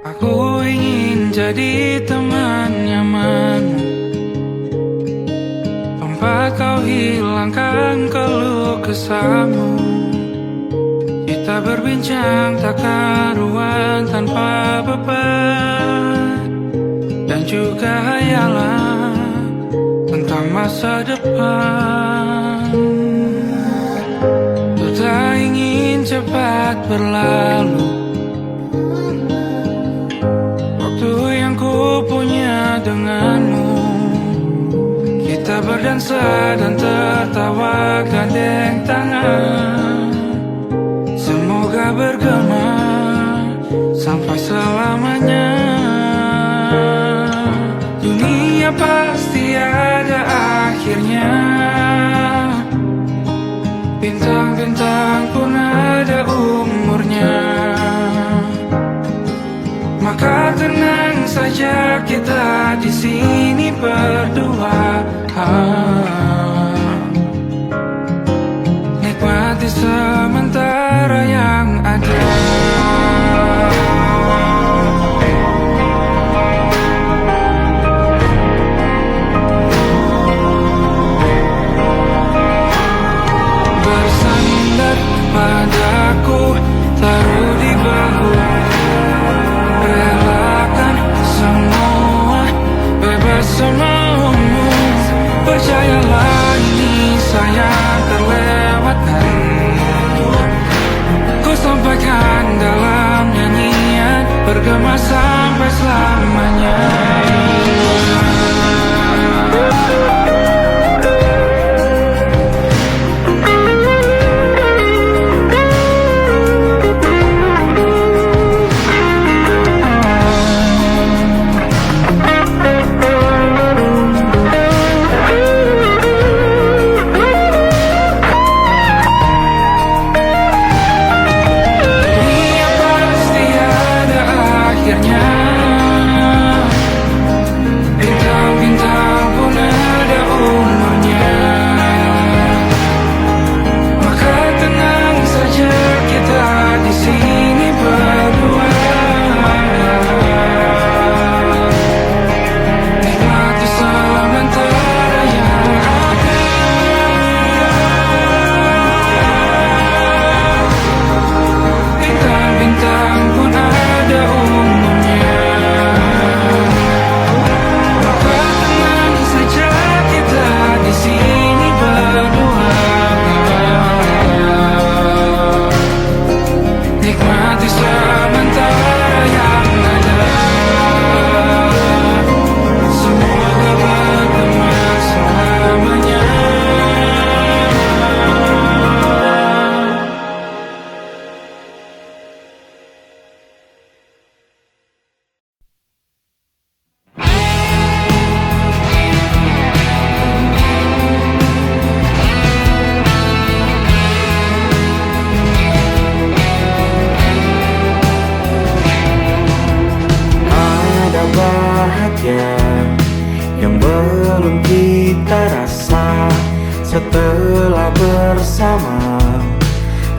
Aku ingin jadi teman nyamanmu, tempat kau hilangkan keluh kesahmu. Kita berbincang tak karuan tanpa beban, dan juga hayalan tentang masa depan. Ku tak ingin cepat berlalu waktu yang ku punya denganmu. Kita berdansa dan tertawa gandeng tangan, semoga bergema sampai selamanya. Dunia pasti ada akhirnya, bintang-bintang pun ada umurnya. Maka tenang saja kita di sini berdua, nikmati sementara yang ada. Bersandar padaku, taruh di bahu, relakan semua, bebas semaumu. Percayalah ini sayang terlewatkan, ku sampaikan dalam nyanyian, bergema sampai selamanya. Bintang-bintang pun ada umurnya. Maka tenang saja kita di sini berdua, nikmati sementara yang ada. Bintang-bintang pun ada umurnya. Di sini berdua, nikmati sementara yang ada. Semoga bergema selamanya. Yang belum kita rasa setelah bersama,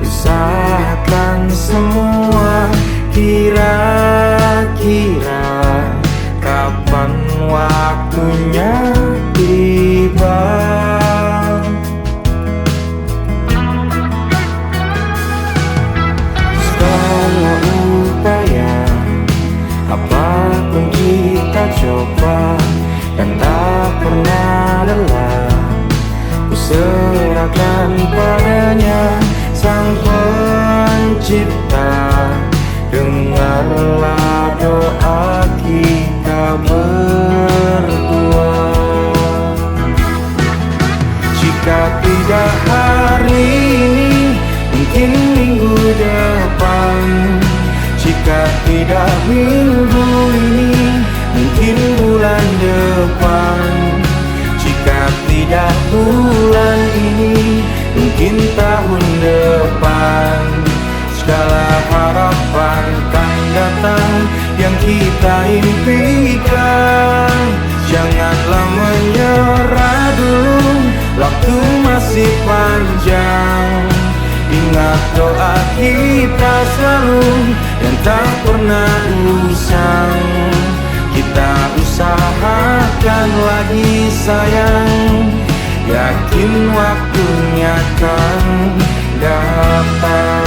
usahakan semua. Kira-kira kapan waktunya tiba? Segala upaya, apapun kita coba, dan tak pernah lelah, ku serahkan padanya. Sang Pencipta, dengarlah doa kita berdua. Jika tidak hari ini, mungkin minggu depan. Jika tidak minggu ini, mungkin bulan depan. Jika tidak bulan ini, mungkin tahun depan. Segala harapan kan datang yang kita impikan. Janganlah menyerah dulu, waktu masih panjang. Ingat doa kita selalu yang tak pernah usang. Kita usahakan lagi sayang, yakin waktunya kan datang.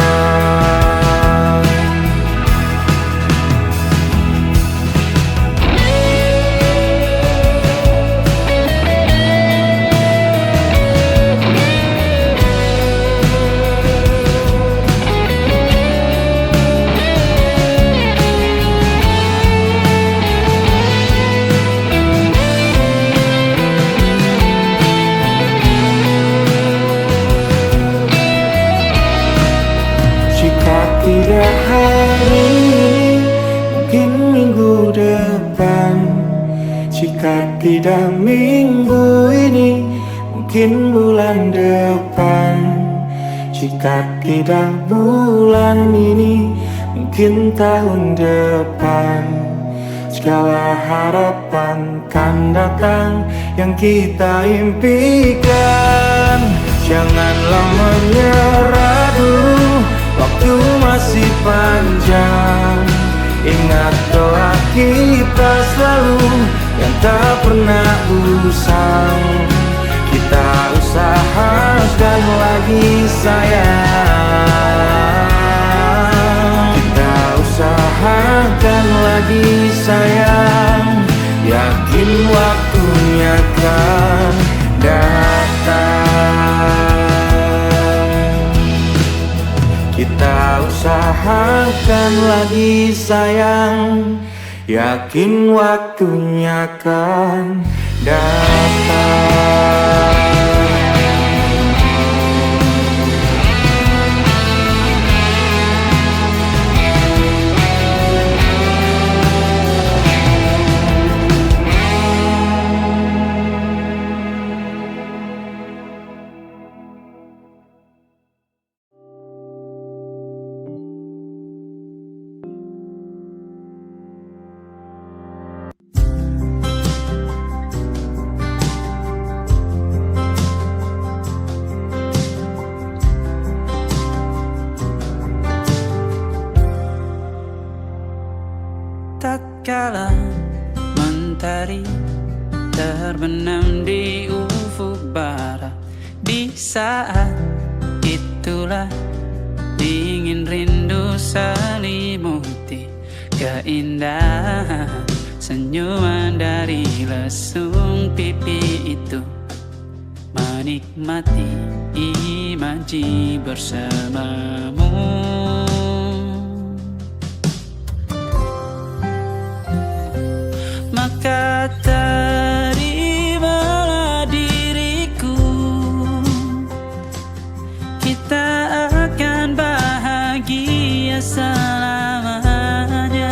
Tidak hari ini, mungkin minggu depan. Jika tidak minggu ini, mungkin bulan depan. Jika tidak bulan ini, mungkin tahun depan. Segala harapan kan datang yang kita impikan. Janganlah menyerah dulu, waktu masih panjang. Ingat doa kita selalu yang tak pernah usang. Kita usahakan lagi sayang. Kita usahakan lagi sayang, yakin waktunya kan datang. Kita usahakan lagi sayang, yakin waktunya kan datang. Tatkala mentari terbenam di ufuk barat, di saat itulah dingin rindu selimuti keindahan senyuman dari lesung pipi itu. Menikmati imaji bersamamu. Maka terimalah diriku, kita akan bahagia selamanya.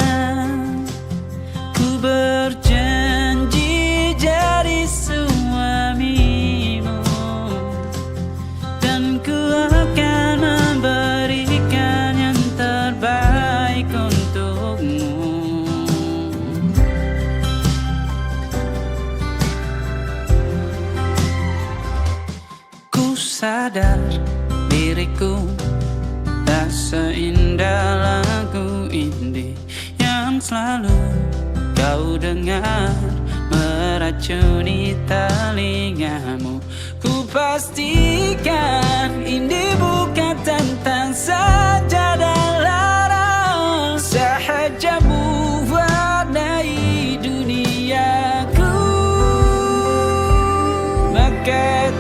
Ku berjanji jadi suamimu, dan ku akan memberikan yang terbaik untukmu. Sadar diriku tak seindah lagu indie yang selalu kau dengar meracuni telingamu. Ku pastikan indie bukan tentang sajadah larang, sahaja mewarnai duniaku. Maka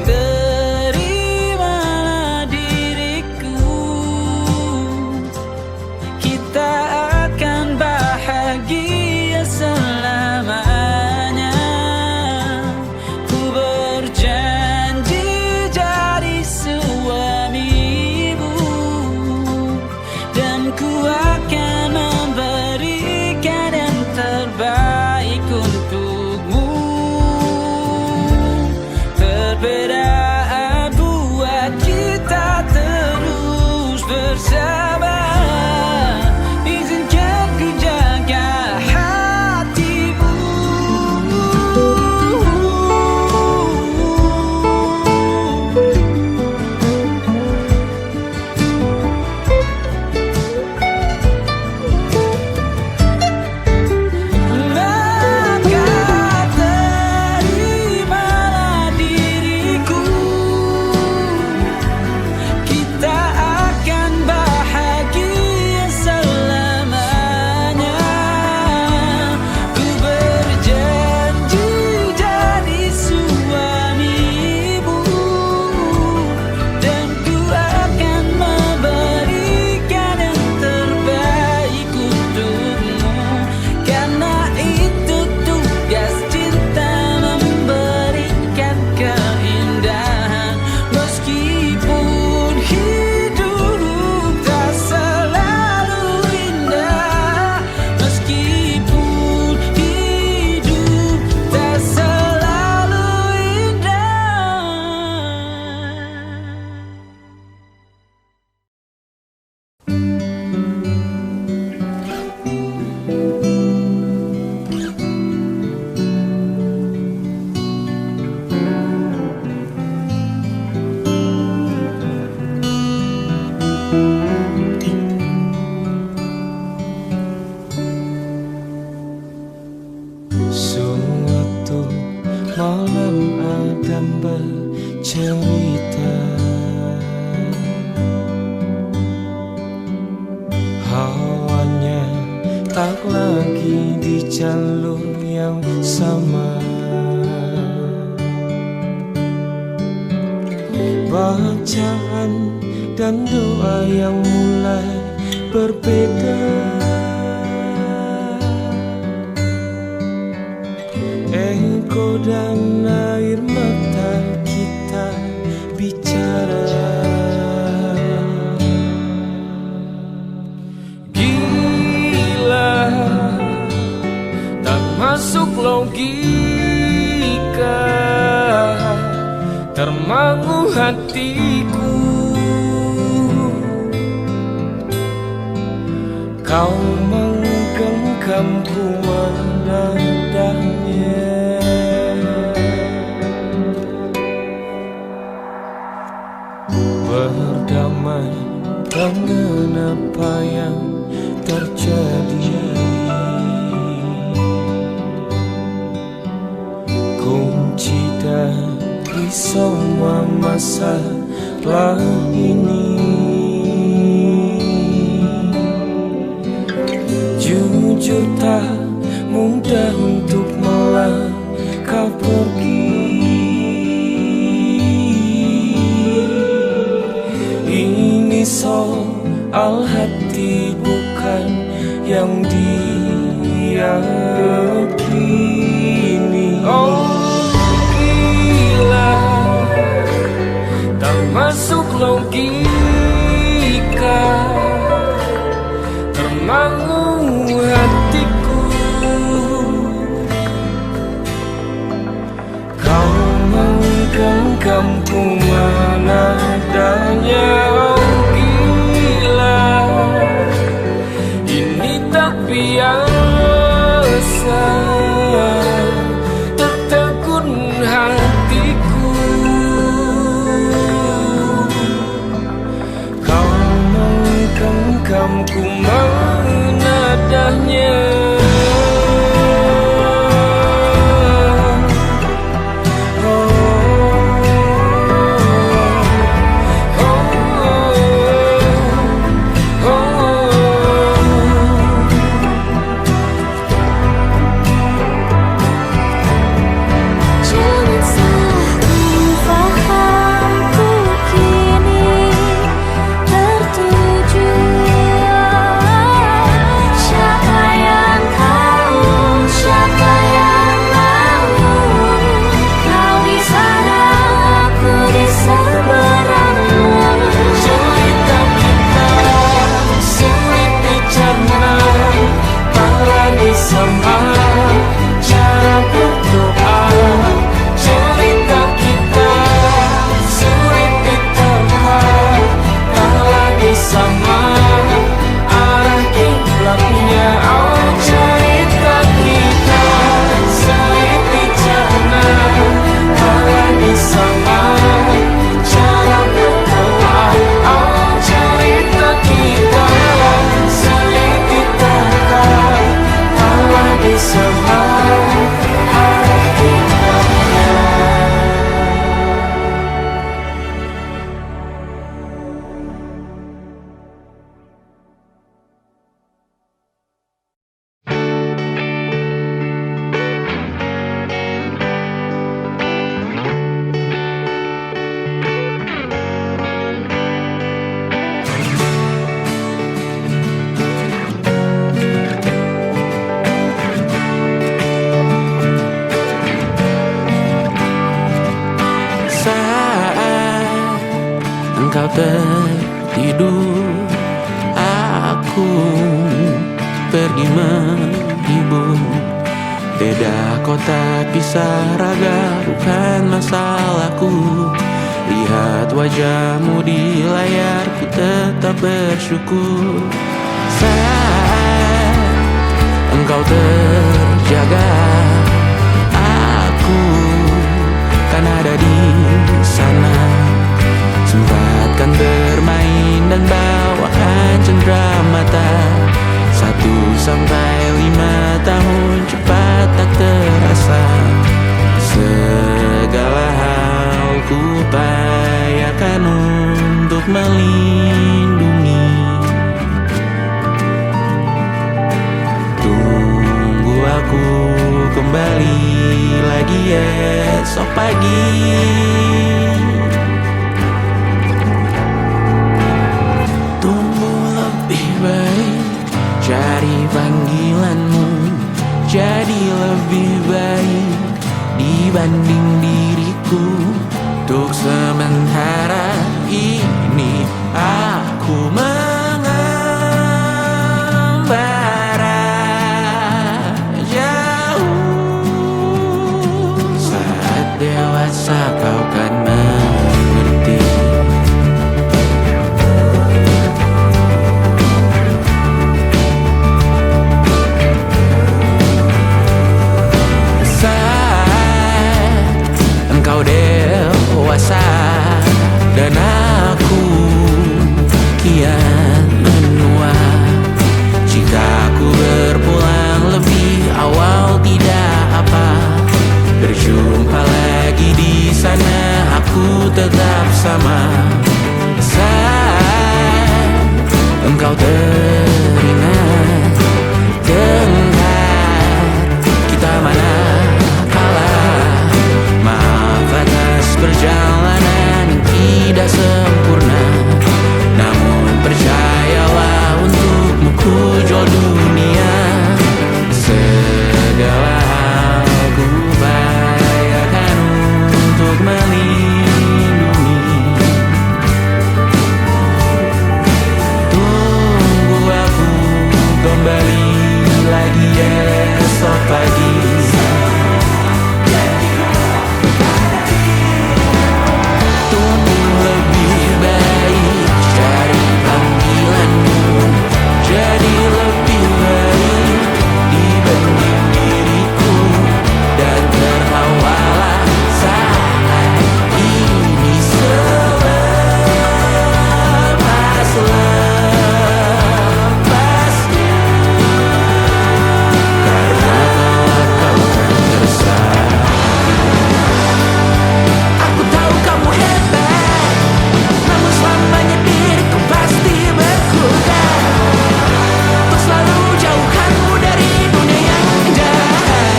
tak lagi di jalur yang sama. Bacaan dan doa yang mulai berbeda. Ego dan air mata kita bicara. Gila, tak masuk logika, termangu hatiku. Kau menggenggamku menadahnya. Berdamai dengan apa yang terjadi. Kunci dari semua masalah ini. Jujur tak mudah untuk melangkah pergi. Ini soal hati bukan yang diyakini. Oh gila, tak masuk logika, termangu hatiku. Kau menggenggamku mana adanya. Oh gila, ini tak biasa, tertegun hatiku. Kau menggenggamku menadahnya. Engkau tertidur, aku pergi menghibur. Beda kota, pisah raga, bukan masalahku. Lihat wajahmu di layar, ku tetap bersyukur. Saat engkau terjaga, aku kan ada di sana. Sempatkan bermain dan bawakan cenderamata. 1-5 tahun cepat tak terasa. Segala hal ku upayakan untuk melindungi. esok pagi. Tumbuh lebih baik, cari panggilanmu. Jadi lebih baik dibanding diriku. Untuk sementara ini aku mengembara jauh. Saat dewasa kau kan mengerti. Saat engkau dewasa dan aku kian menua. Jika aku berpulang lebih awal tidak apa. Berjumpa lagi di sana, aku tetap sama. Saat engkau teringat tengah kita mana kalah. Maaf atas perjalanan yang tidak sempurna, namun percayalah untukmu ku jual dunia. Segala hal ku upayakan untuk melindungi. Tunggu aku kembali lagi esok pagi. Jadi lebih baik dibanding diriku. Dan tertawalah saat ini selepas-lepasnya. Karena kau kan tersakiti. Aku tahu kamu hebat, namun selamanya diriku pasti berkutat. Selalu jauhkanmu dari dunia yang jahat.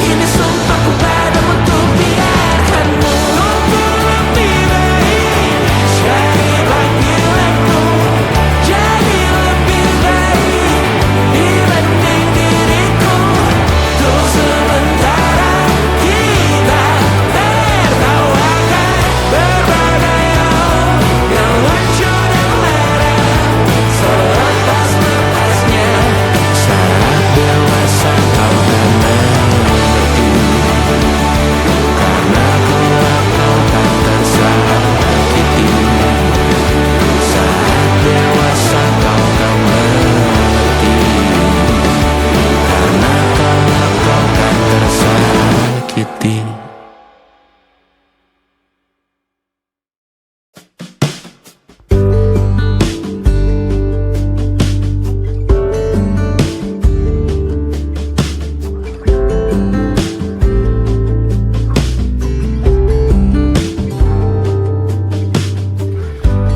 Ini sumpahku padamu untuk biarkanmu. Lebih baik cari panggilanmu. Jadi lebih baik dibanding diriku. Untuk sementara kita tertawakan berbagai hal yang lucu dan marah. Selepas-lepasnya, saat dewasa kau kan mengerti. Karena kelak kau kan tersakiti. Saat dewasa kau kan mengerti. Karena kelak kau kan tersakiti.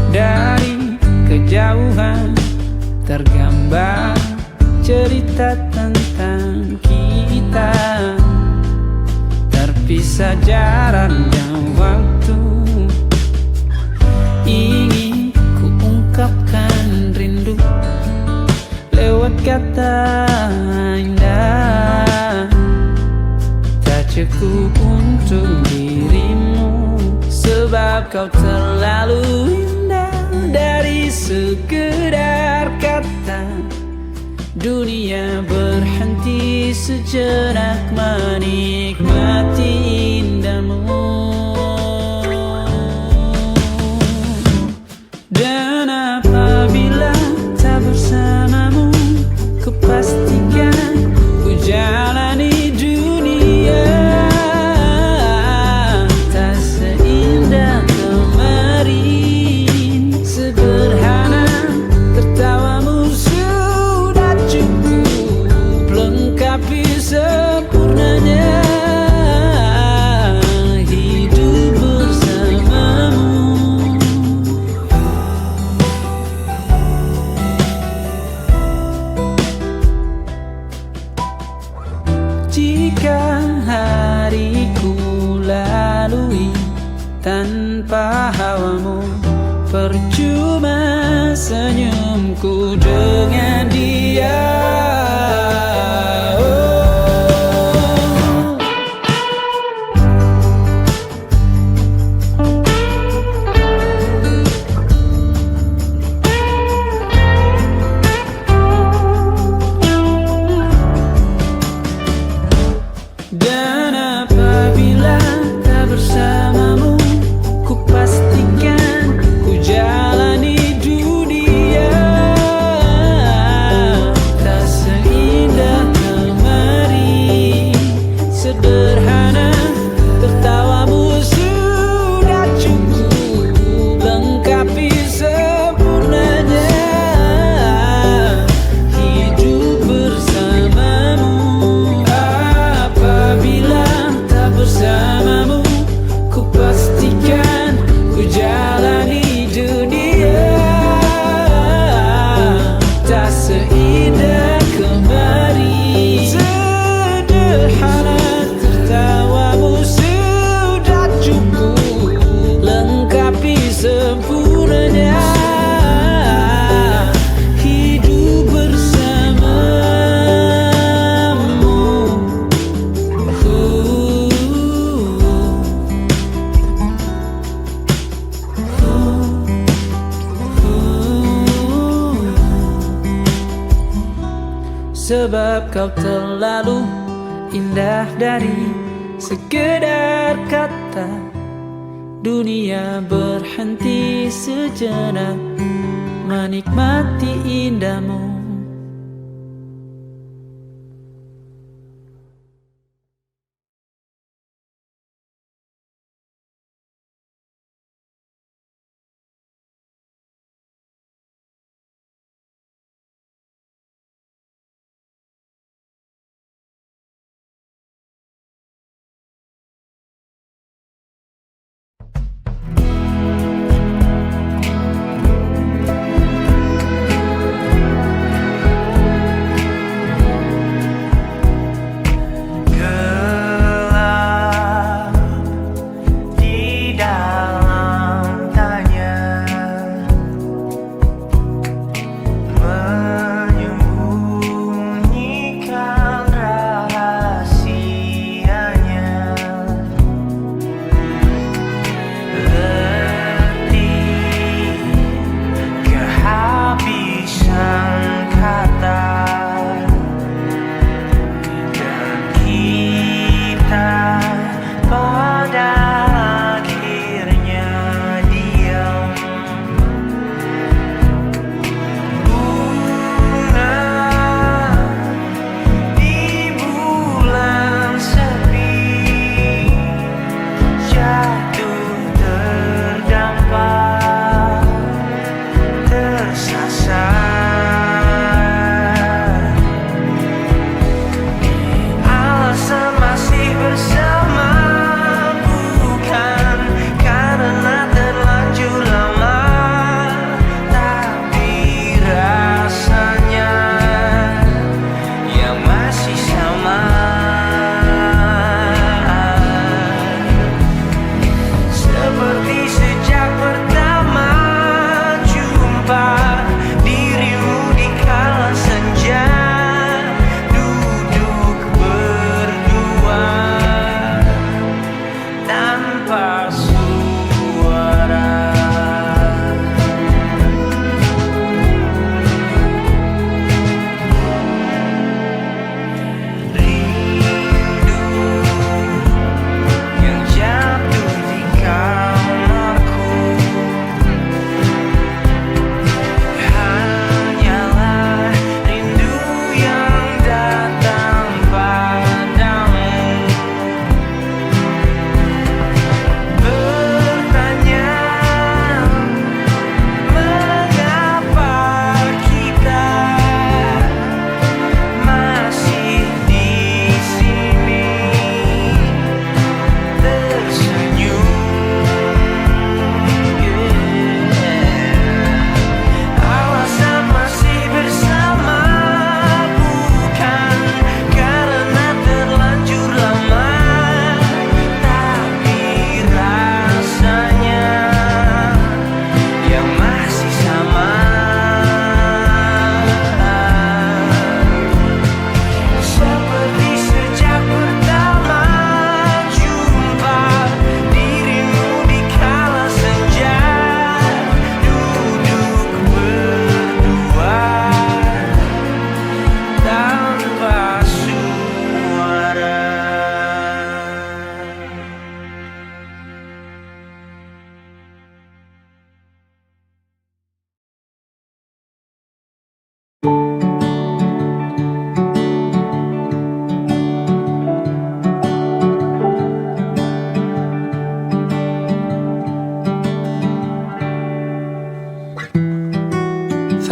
Dari kejauhan tergambar cerita tentang kita. Terpisah jarak dan waktu. Ingin ku ungkapkan rindu lewat kata indah. Tak cukup untuk dirimu, sebab kau terlalu indah. Dari sekedar kata, dunia berhenti sejenak menikmati indahmu. Dan apabila tak bersamamu, kupastikan ku jalani dunia tak seindah kemarin. Sederhana tertawamu sudah cukup lengkapi sempurnanya. tanpa hawamu, percuma senyumku dengan dia. Dan apabila tak bersamamu, ku pastikan ku jalani dunia tak seindah kemarin. Sederhana, tertawamu sudah cukup lengkapi sempurnanya hidup bersamamu. Apabila tak bersamamu, ku pastikan ku jalani dunia tak seindah kemarin. Sederhana, tertawamu sudah cukup lengkapi sempurnanya hidup bersamamu. Sebab kau terlalu indah dari sekedar kata. Dunia berhenti sejenak menikmati indahmu.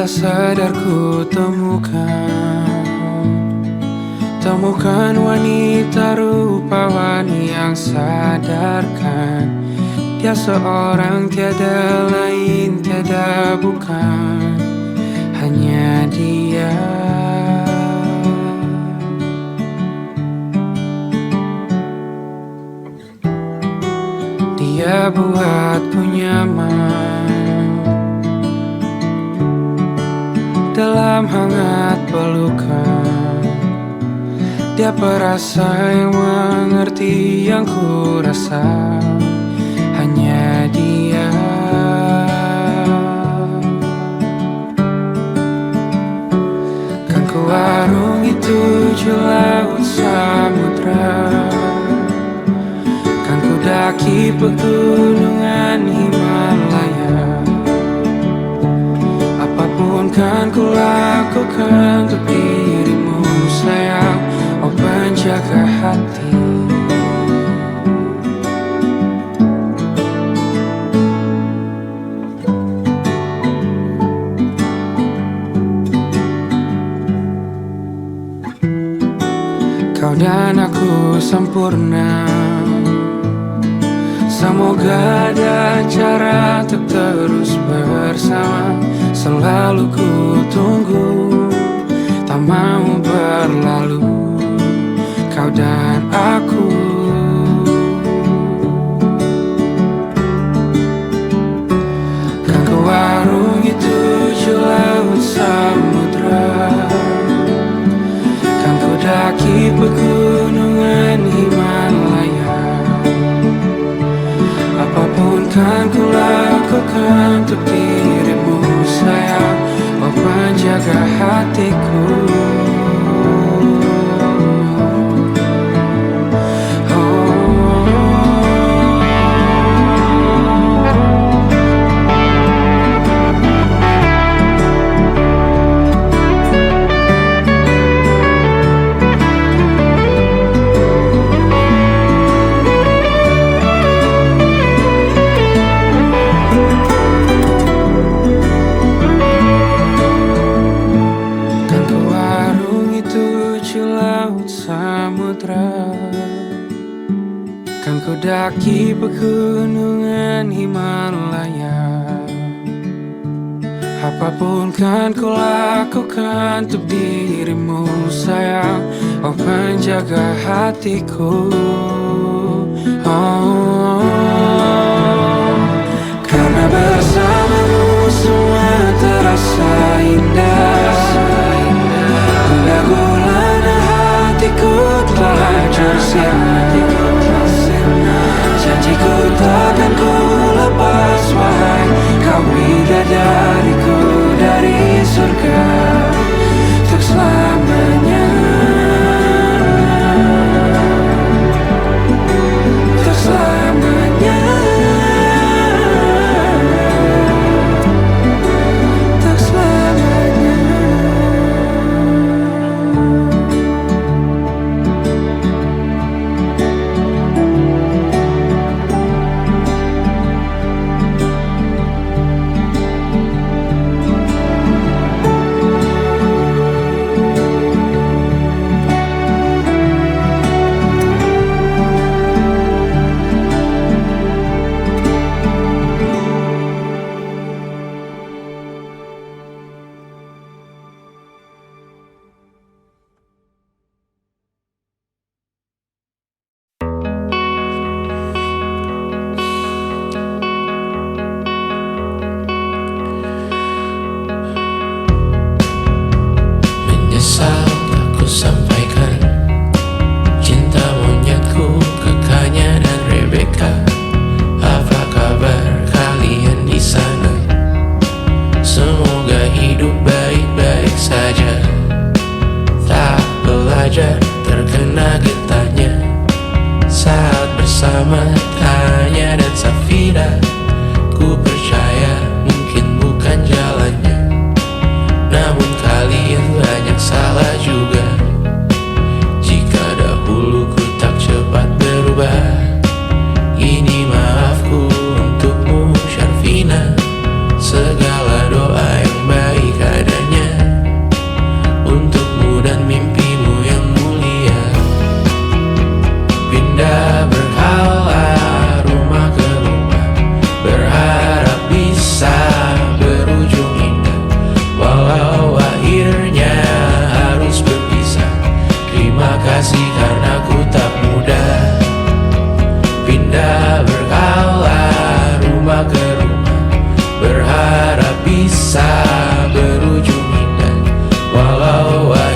tak sadar ku temukan wanita rupawan yang sadarkan dia seorang, tiada lain, tiada bukan, hanya dia. Dia buatku nyaman dalam hangat pelukan. Dia perasa yang mengerti yang ku rasa, hanya dia. Kan ku arungi tujuh laut samudra, kan ku daki pegunungan Himalaya. Apapun kan ku lakukan untuk dirimu sayang, oh penjaga hati. Kau dan aku sempurna, semoga ada cara untuk terus bersama. Selalu ku tunggu, tak mau berlalu, kau dan aku. Kan ku arungi tujuh laut samudra, kan ku daki pegunungan Himalaya. Apapun kan ku lakukan untuk dirimu sayang, oh penjaga hatiku. Kan ku daki pegunungan Himalaya. Apapun kan ku lakukan untuk dirimu sayang, oh penjaga hatiku. Oh, karena bersamamu semua terasa indah. Gundah gulana hatiku telah tersirat. Janjiku takkan ku lepas wahai kau bidadariku dari surga untuk selamanya, untuk selamanya, untuk selamanya. Terkena getahnya saat bersama Tanya dan Safira. Ku percaya mungkin bukan jalannya, namun kalian banyak salah.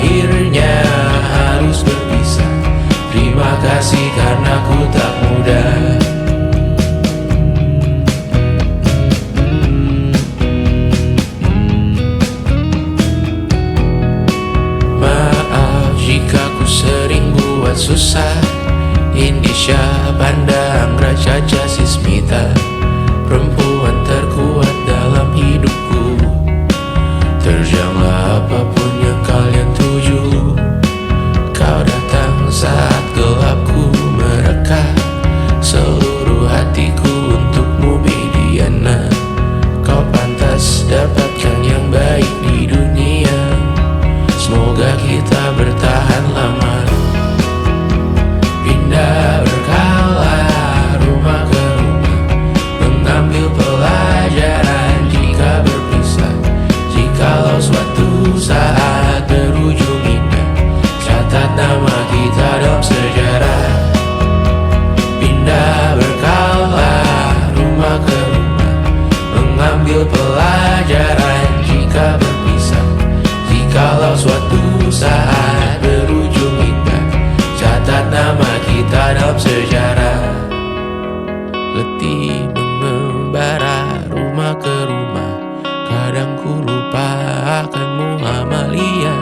akhirnya harus berpisah. Terima kasih karena ku tak mudah. Maaf jika ku sering buat susah. Indisha, Banda, Anggra, Caca, Sismita, perempuan terkuat dalam hidupku. Terjanglah apapun yang kalian tuju. Kau datang saat gelapku mereka. Seluruh hatiku untukmu Bidiana. Kau pantas dapatkan yang baik di dunia. Semoga kita bertahan lama. Pindah berkala rumah ke rumah, mengambil pelajaran jika berpisah. Jikalau suatu saat berujung indah, catat nama kita dalam sejarah. Pindah berkala rumah ke rumah, mengambil pelajaran jika berpisah. Jikalau suatu saat berujung indah, catat nama kita dalam sejarah. Letih mengembara rumah ke rumah, kadang ku lupa akanmu Amalia.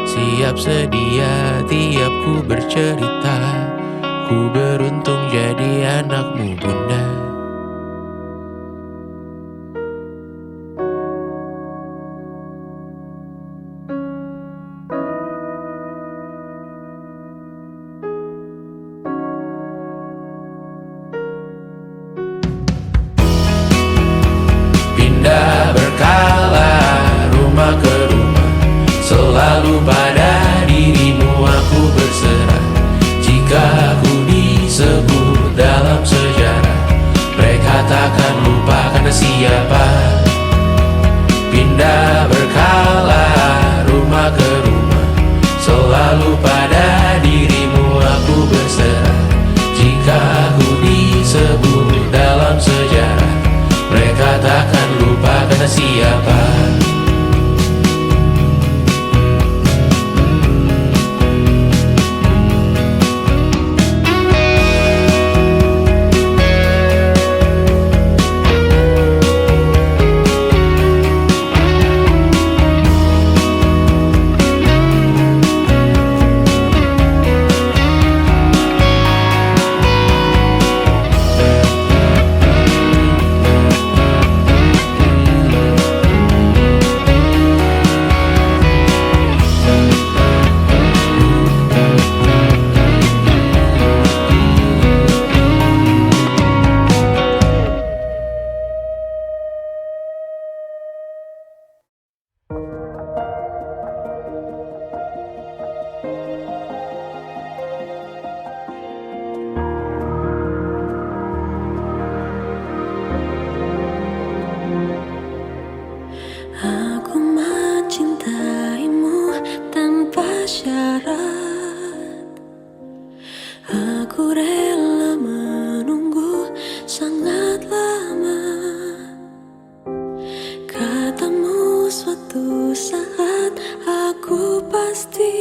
Siap sedia tiap ku bercerita, ku beruntung jadi anakmu bunda. Pindah berkala rumah ke rumah, selalu pada dirimu aku berserah. Jika aku disebut dalam sejarah, mereka takkan lupa karena siapa. Pindah berkala rumah ke rumah, selalu pada dirimu aku berserah. Jika aku disebut dalam sejarah, mereka takkan lupa karena siapa. Aku mencintaimu tanpa syarat. Aku rela menunggu sangat lama. Katamu suatu saat aku pasti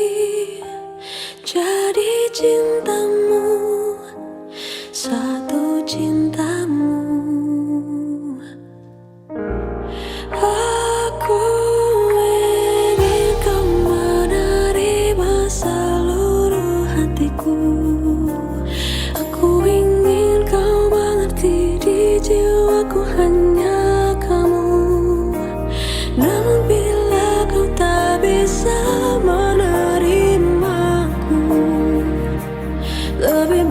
jadi cintamu, satu cintamu. Aku ingin kau menerima seluruh hatiku. Aku ingin kau mengerti di jiwaku hanya kamu. Namun bila kau tak bisa menerimaku, lebih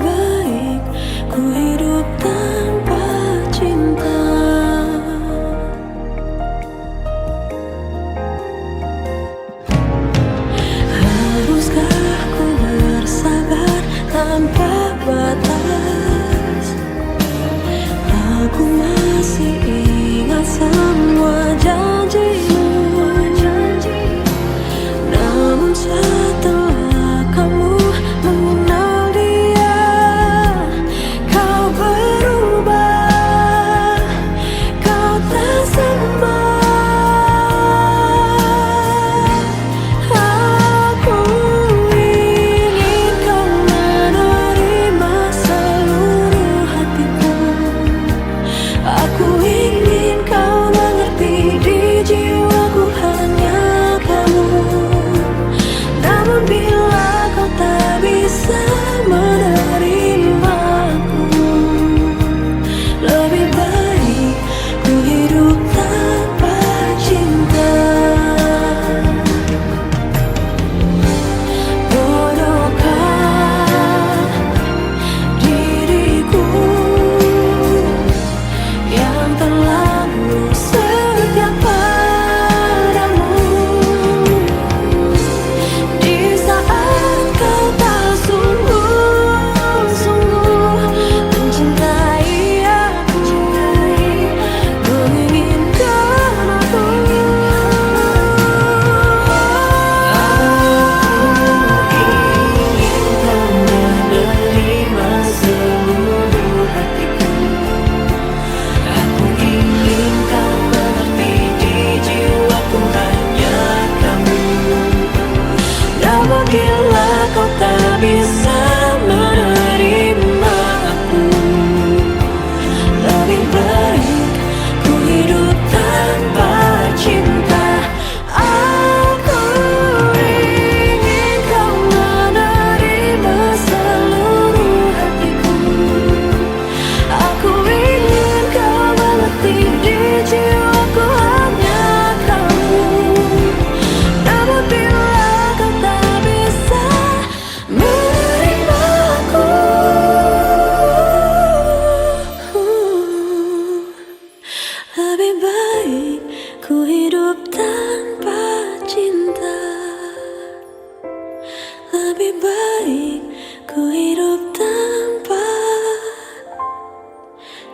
lebih baik ku hidup tanpa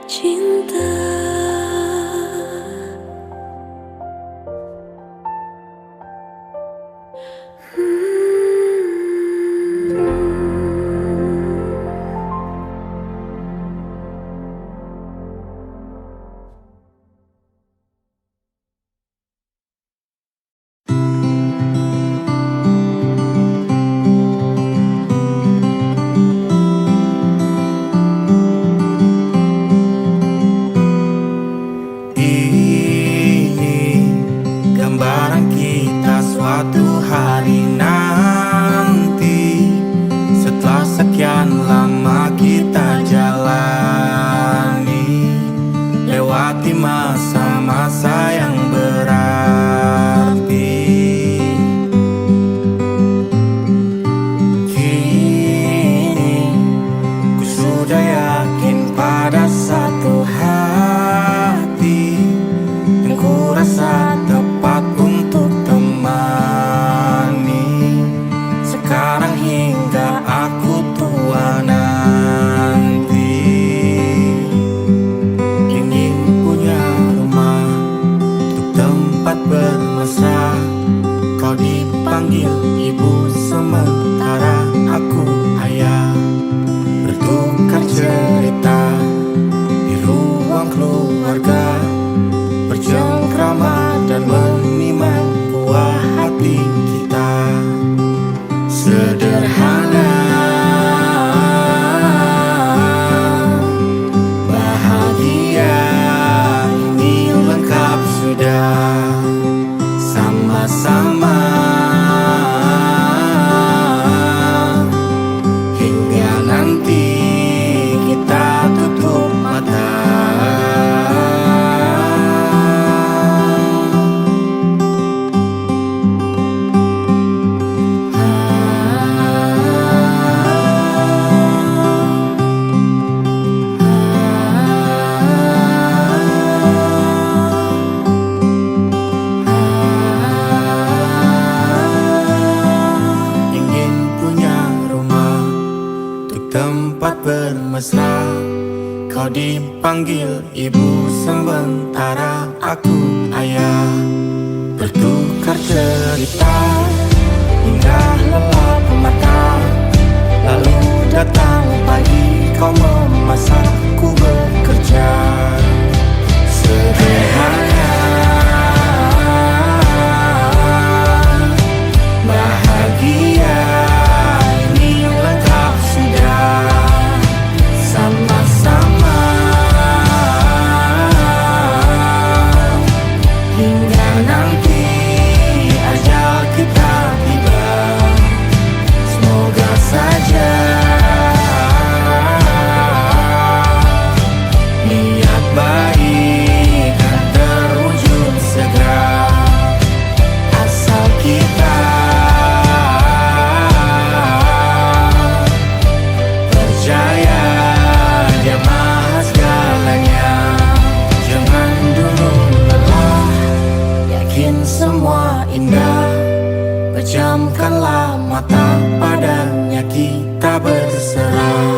cinta. Gambaran kita suatu hari nanti, setelah sekian lama kita jalani, lewati masa-masa yang berarti. Kini ku sudah yakin pada satu hati yang ku rasa tepat untuk temani sekarang hingga aku tua nanti. Ingin punya rumah untuk tempat bermesra, kau dipanggil ibu sementara aku ayah, bertukar cerita di ruang keluarga, bercengkrama dan menimang buah hati kita. Sederhana, bahagia, ini lengkap sudah. Sama-sama hingga nanti kita tutup mata. Tempat bermesra, kau dipanggil ibu sementara aku ayah, bertukar cerita hingga lelap mata. Lalu datang pagi, kau memasak, ku bekerja. Sederhana, bahagia, ini lengkap sudah. Sama-sama hingga nanti ajal kita tiba. Semoga saja niat baik kan terwujud segera, asal kita percaya Dia Maha segalanya. Jangan dulu lelah, yakin semua indah, pejamkanlah mata, padanya kita berserah.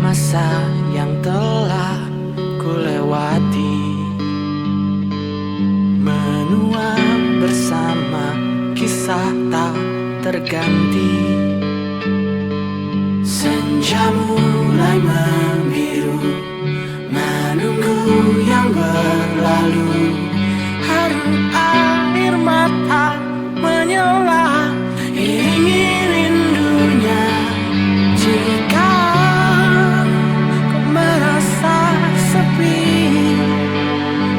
Masa yang telah ku lewati, menua bersama kisah tak terganti. Senja mulai membiru, menunggu yang berlalu. Haru air mata menyala, iringi rindunya. Jika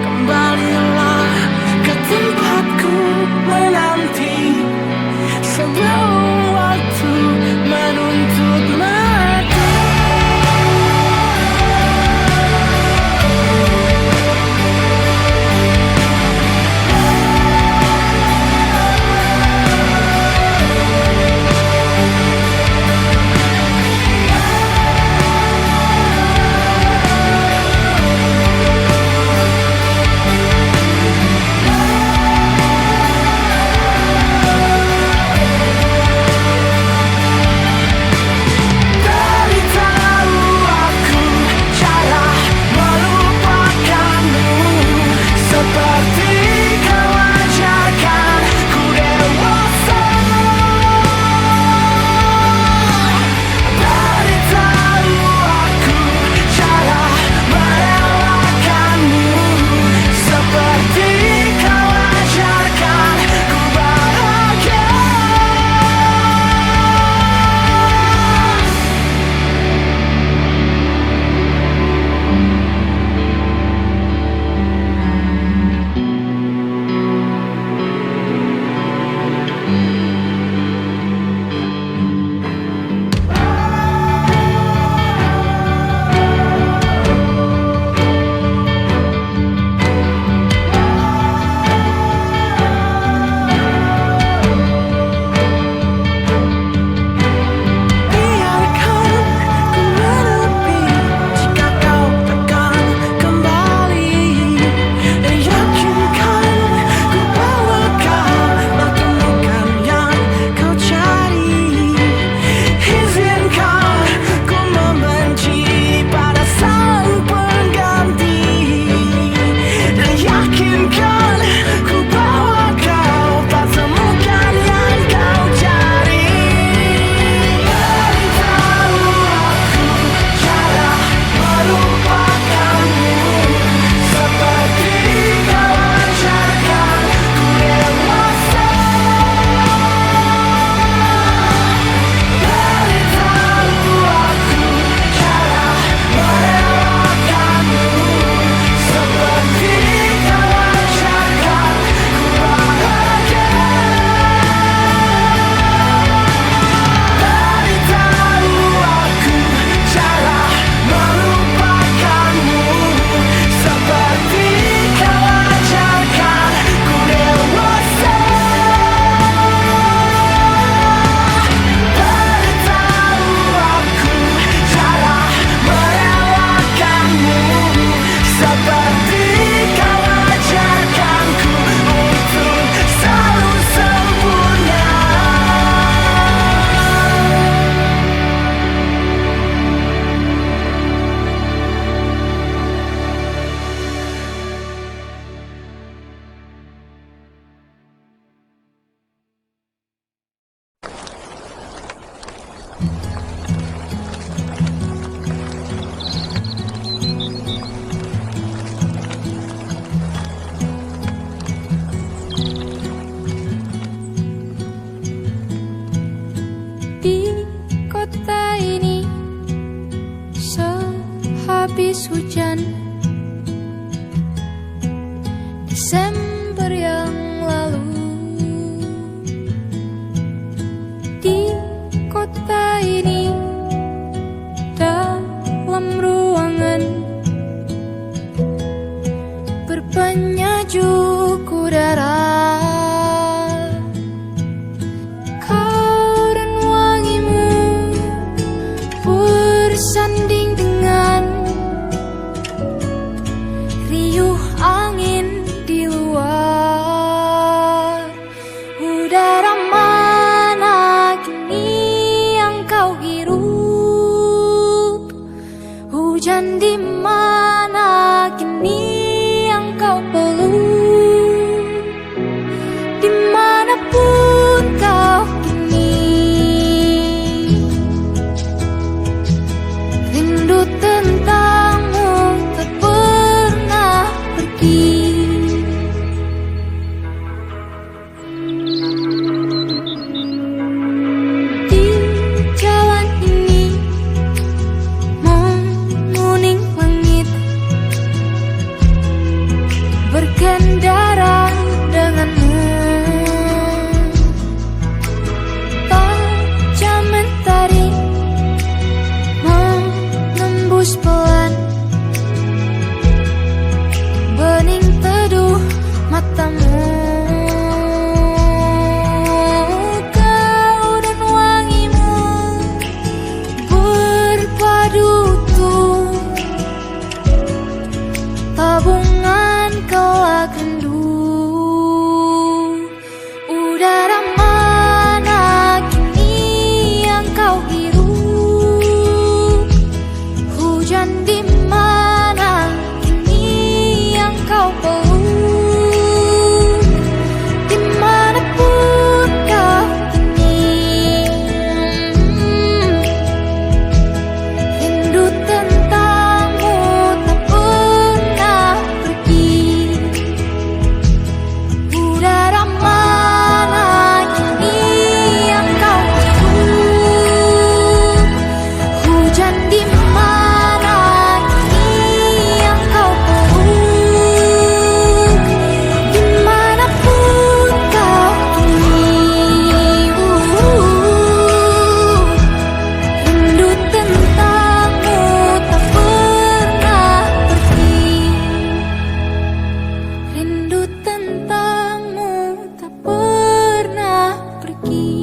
kembalilah ke tempatku menanti sebelum waktu menunti. habis hujan Desember yang lalu. Di kota ini dalam ruangan berpenyajuk udara, kau dan wangimu bersanding dengan riuh angin di luar. Udara mana kini yang kau hirup? Hujan di mana kini yang kau peluk? Dimanapun kau kini, rindu tentangmu tak pernah pergi. Di jalan ini menguning langit, berkendara denganmu. Tajam mentari menembus pelan, bening teduh matamu. Kau dan wangimu berpadu utuh, tabungan kelak rindu. Udara mana kini yang kau hirup? Hujan di mana kini yang kau peluk? Dimanapun kau kini, rindu tentangmu tak pernah pergi. Udara mana kini yang kau hirup? Hujan di mana kini yang kau peluk? Dimanapun kau kini, rindu tentangmu tak pernah pergi. Rindu tentangmu tak pernah pergi.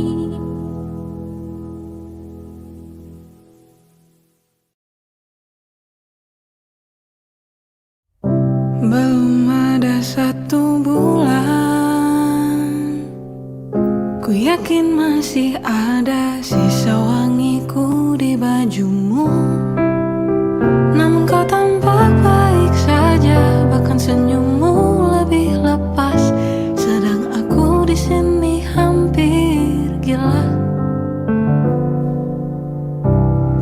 Belum ada 1 bulan, ku yakin masih ada sisa wangiku di bajumu. Namun kau tampak baik saja, bahkan senyummu lebih lepas. Sedang aku di sini hampir gila.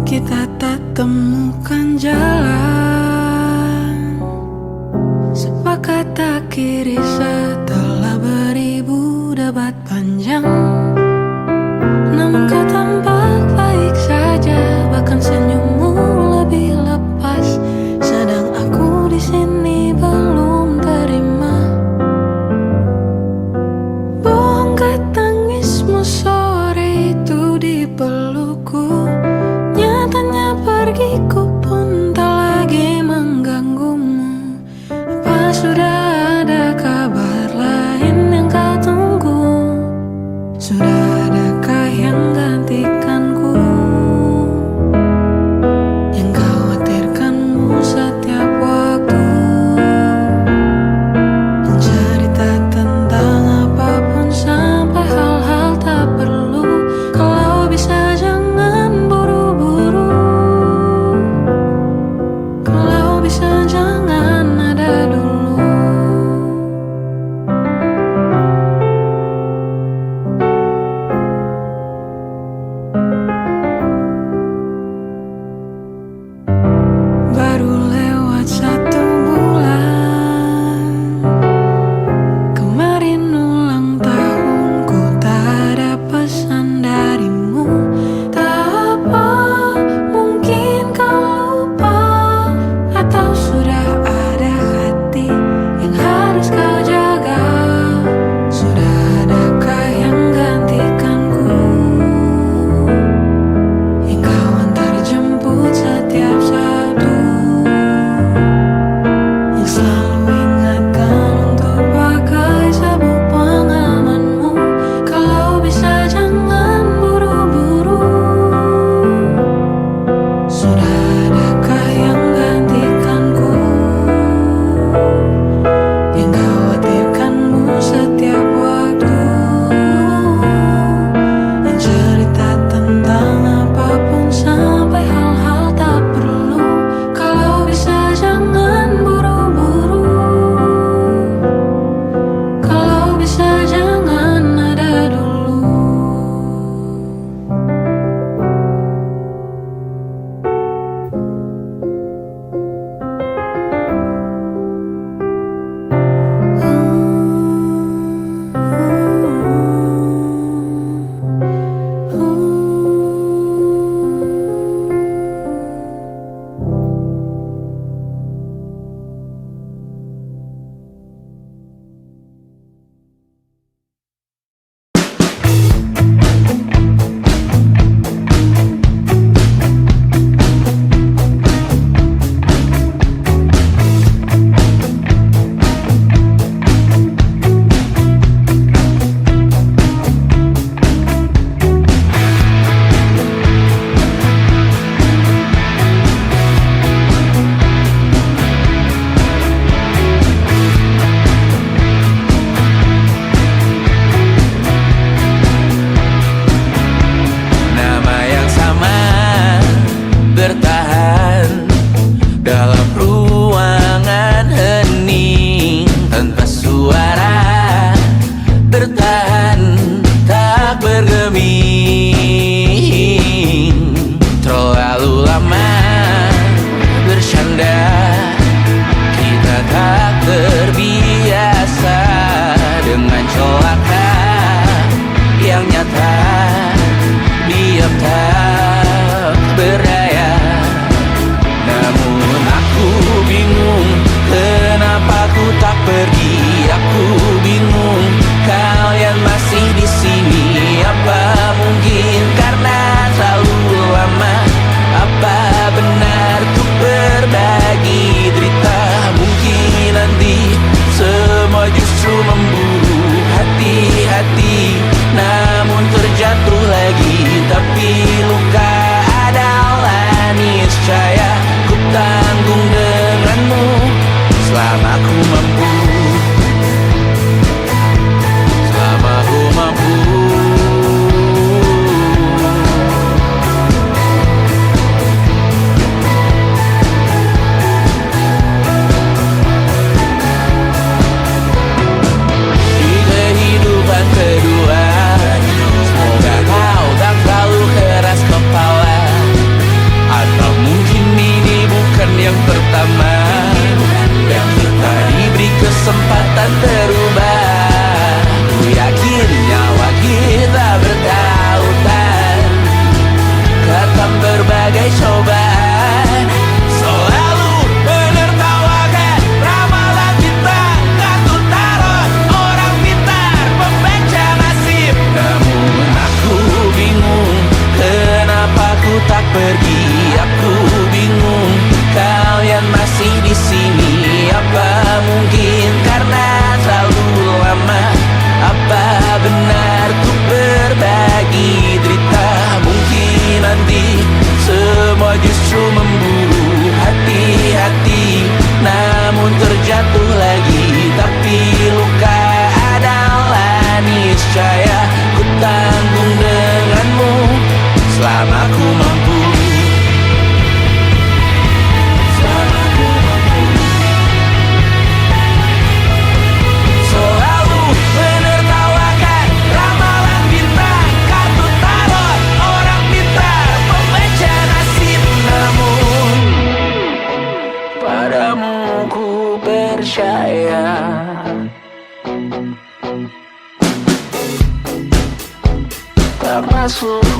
Kita tak temukan jalan, sepakat akhiri setelah beribu debat panjang. Namun kau tampak baik saja, bahkan senyummu lebih lepas. Sedang aku di sini belum terima. Bongkar tangismu sore itu di pelukku, nyatanya pergiku pun tak lagi mengganggumu. Apa sudah ada kabar?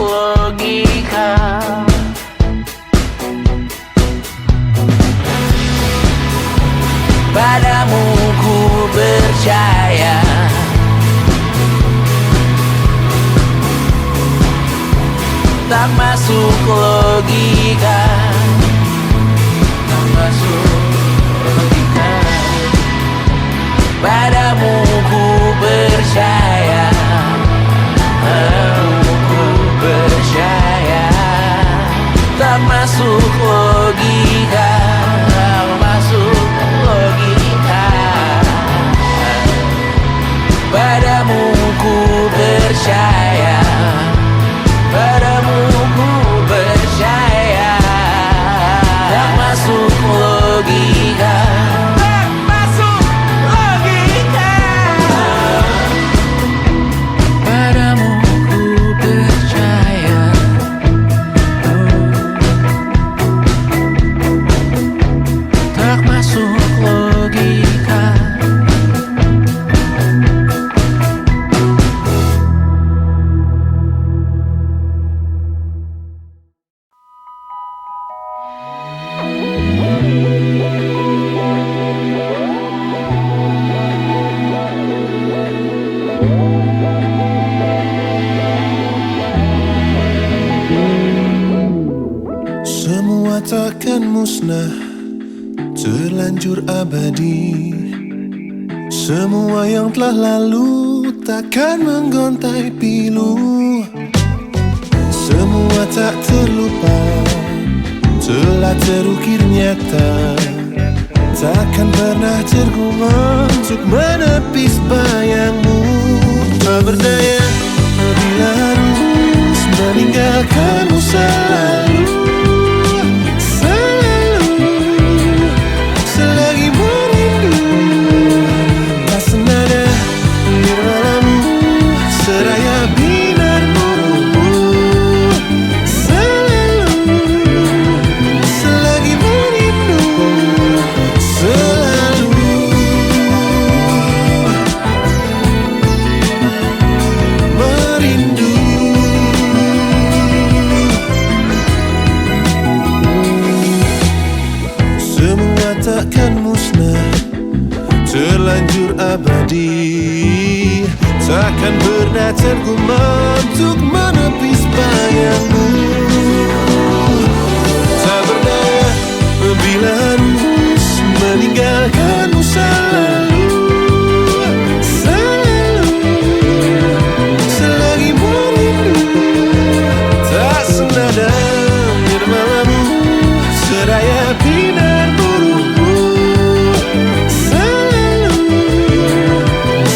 logika. Padamu ku percaya, tak masuk logika, tak masuk logika. Padamu ku percaya, padamu ku percaya, tak masuk logika, tak masuk logika. Padamu ku percaya, padamu ku percaya, tak masuk logika, tak masuk logika. Padamu ku percaya, tak masuk logika. Semua takkan musnah, terlanjur abadi. Semua yang telah lalu takkan menggontai pilu. Semua tak terlupa, telah terukir nyata. Takkan pernah tergumam untuk menepis bayangmu. Tak berdaya bila harus meninggalkanmu selalu. Selagi merindu, tak senada nirwanamu, seraya binar murumu. Selagi merindu, selalu merindu. Semua takkan musnah, terlanjur abadi. Takkan pernah tergumam untuk menepis bayangmu. Tak berdaya bila harus meninggalkanmu selalu. Selagi merindu, tak senada nirwanamu, seraya binar murumu.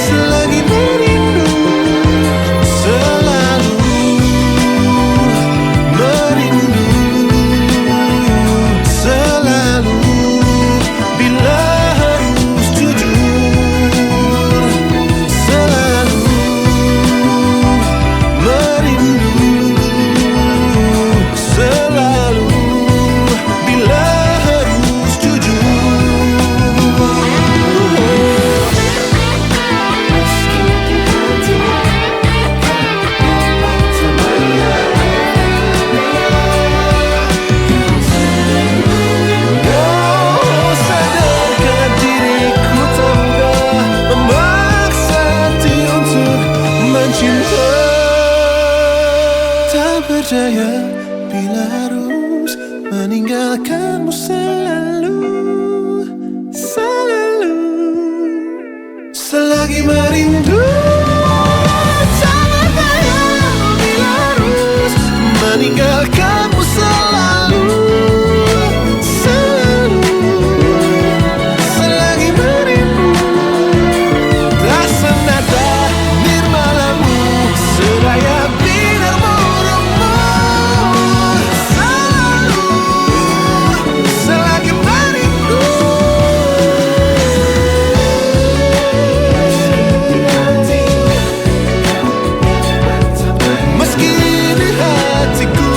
Selagi merindu, selalu merindu. Selalu bila harus jujur, selalu merindu. Selalu bila harus jujur. Oh, sadarkan diriku tak mudah memaksa hati untuk mencinta. Tak berdaya bila harus meninggalkanmu selalu. Selalu selagi merindu. Tak berdaya bila harus meninggalkanmu selalu. Selalu selagi merindu. Tak senada nirwanamu, seraya binar murumu. Selalu selagi merindu. Meski di hatiku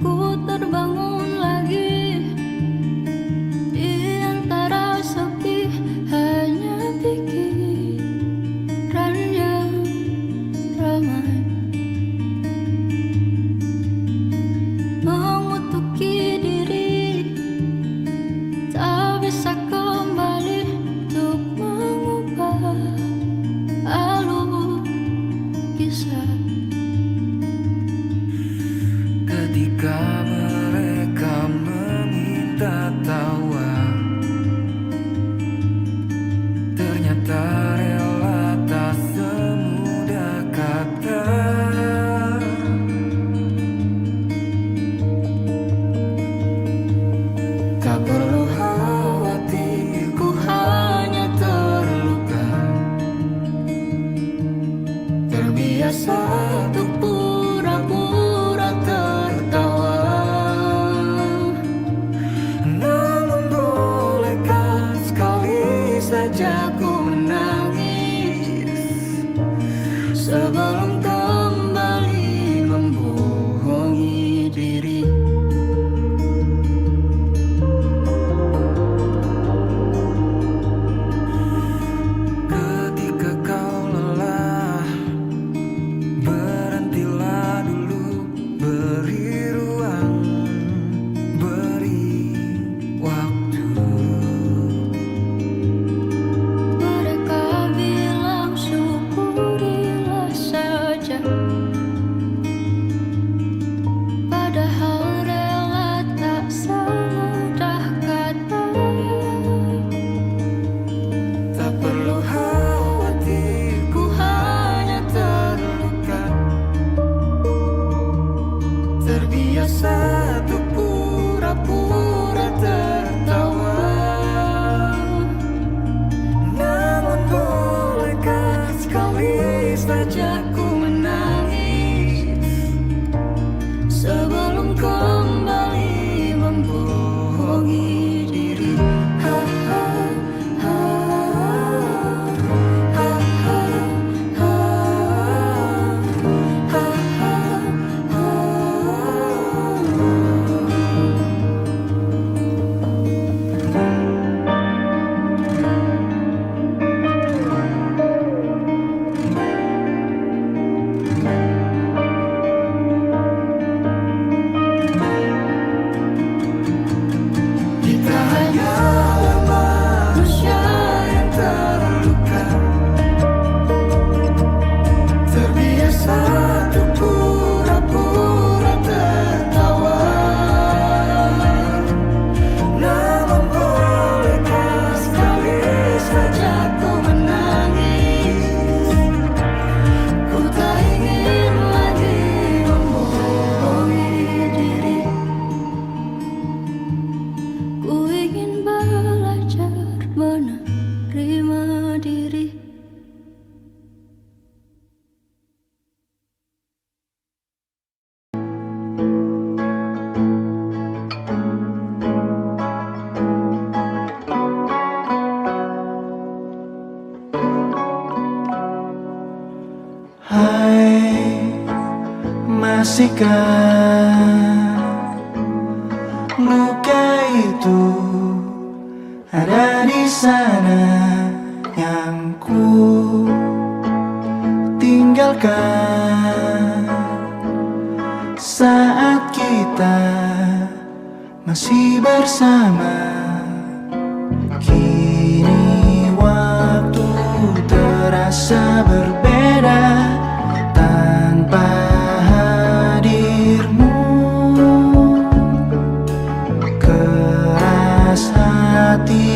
Ku terbangun lagi di antara sepi, hanya pikiran yang ramai mengutuki diri, tak bisa kembali untuk mengubah alur kisah. Ketika mereka meminta tawa, ternyata rela tak semudah kata. Tak perlu khawatir, ku hanya terluka, terbiasa untuk pura-pura tertawa. Namun bolehkah sekali saja ku menangis sebelum kembali membohongi diri. Ketika kau lelah, berhentilah dulu, beri ruang, beri waktu. Mereka bilang syukurilah saja, padahal rela tak semudah kata. Tak perlu khawatir, ku hanya terluka, terbiasa untuk pura-pura tertawa. Namun bolehkah sekali saja ku menangis sebelum kembali membohongi diri. Ha, ha, ha, ha, ha, ha, ha, ha, ha. Kita hanyalah manusia yang terluka, terbiasa untuk pura-pura tertawa. Namun bolehkah sekali saja ku menangis, ku tak ingin lagi membohongi diri. Ku ingin belajar menerima diri. Hai, masihkah luka itu ada di sana yang ku tinggalkan saat kita masih bersama. Kini waktu terasa berbeda tanpa hadirmu. Keras hati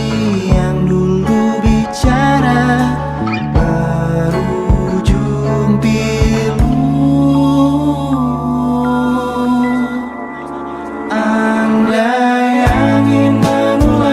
yang dulu bicara berujung pilu. Andai angin menolak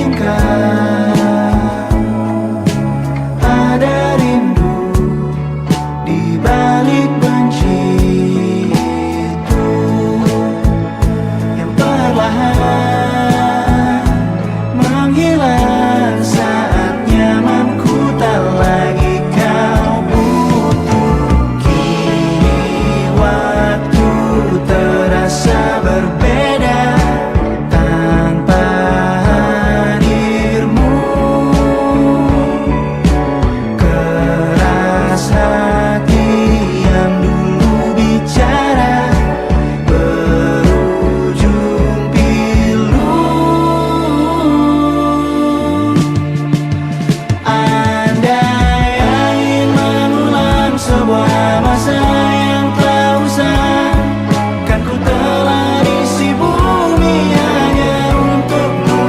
inginkan. Ada rindu di balik benci itu yang perlahan menghilang saat nyamanku tak lagi kau butuh. Kini waktu terasa berbeda tanpa hadirmu. Keras hati yang dulu bicara berujung pilu. Andai angin mengulang sebuah masa yang telah usai, kan ku telah isi bumi hanya untukmu.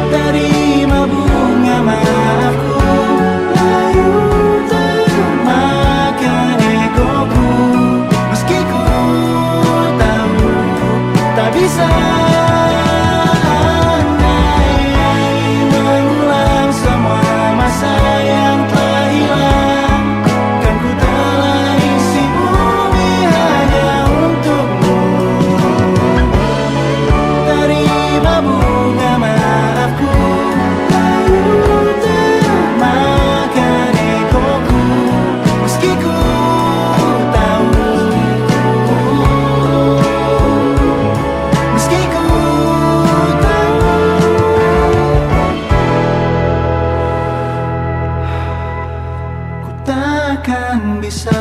Terima bunga maafku, layu termakan egoku, meski ku tahu tak bisa. Andai angin mengulang semua masa yang telah hilang, kan ku telah isi bumi hanya untukmu. Terima bunga maafku, layu termakan egoku, meski ku tahu, meski ku tahu, ku takkan bisa.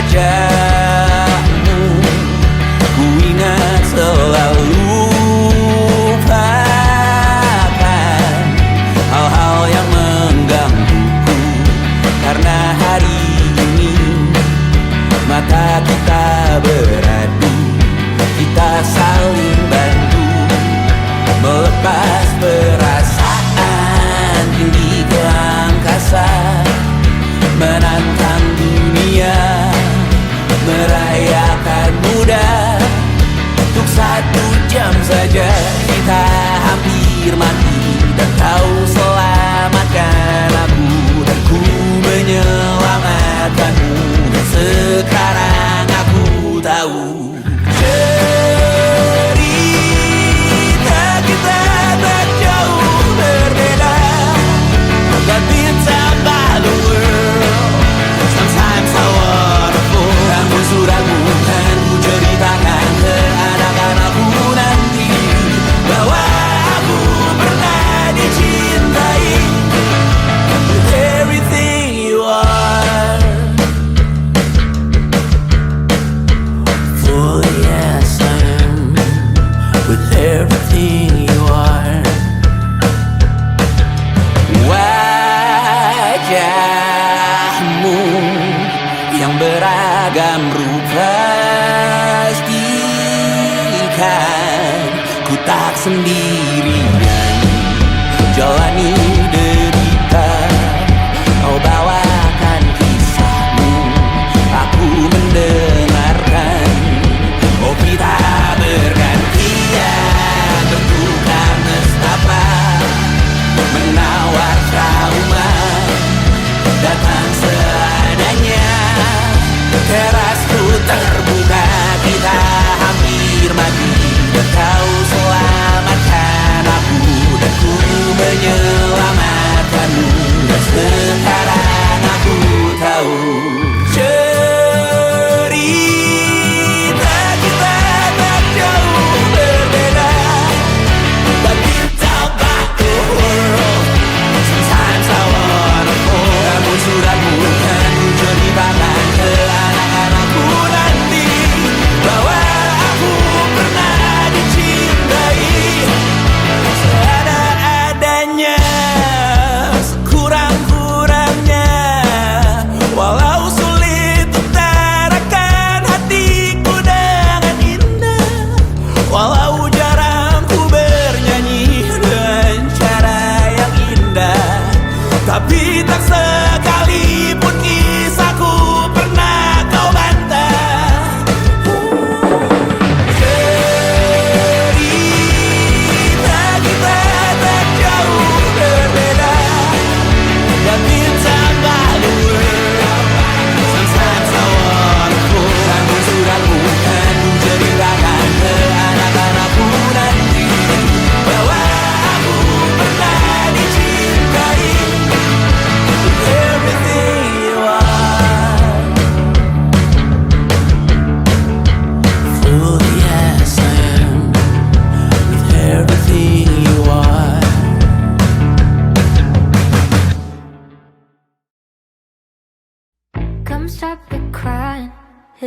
Wajahmu ku ingat selalu, lupakan hal-hal yang menggangguku. Karena hari ini mata kita beradu, kita saling bantu melepas perasaan tinggi ke angkasa, menantang dunia, merayakan muda. Untuk 1 jam saja kita hampir mati, dan kau selamatkan aku, dan ku menyelamatkanmu. Sekarang aku tahu cerita kita tak jauh berbeda, but it's about the world. Sometimes how wonderful. Namun suratmu kan ku ceritakan ke anak-anakku nanti, bahwa aku pernah dicintai with everything you are. For yes I am, with everything you are. Wajahmu yang beragam rupa, pastikan ku tak sendirian jalani derita. Kau bawakan kisahmu, aku mendengarkan. Oh kita bergantian bertukar nestapa, menawar trauma datang seadanya. Terasku terbuka, kita hampir mati, dan kau selamatkan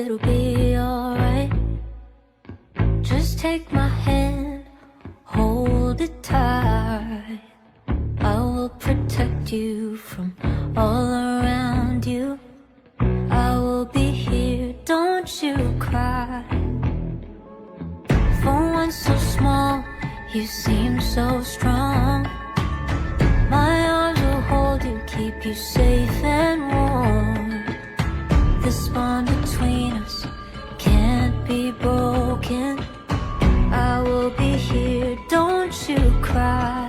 it'll be alright. Just take my hand, hold it tight. I will protect you from all around you. I will be here, don't you cry. For one so small, you seem so strong. My arms will hold you, keep you safe and warm. This bond between us can't be broken. I will be here, don't you cry.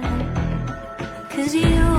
'Cause you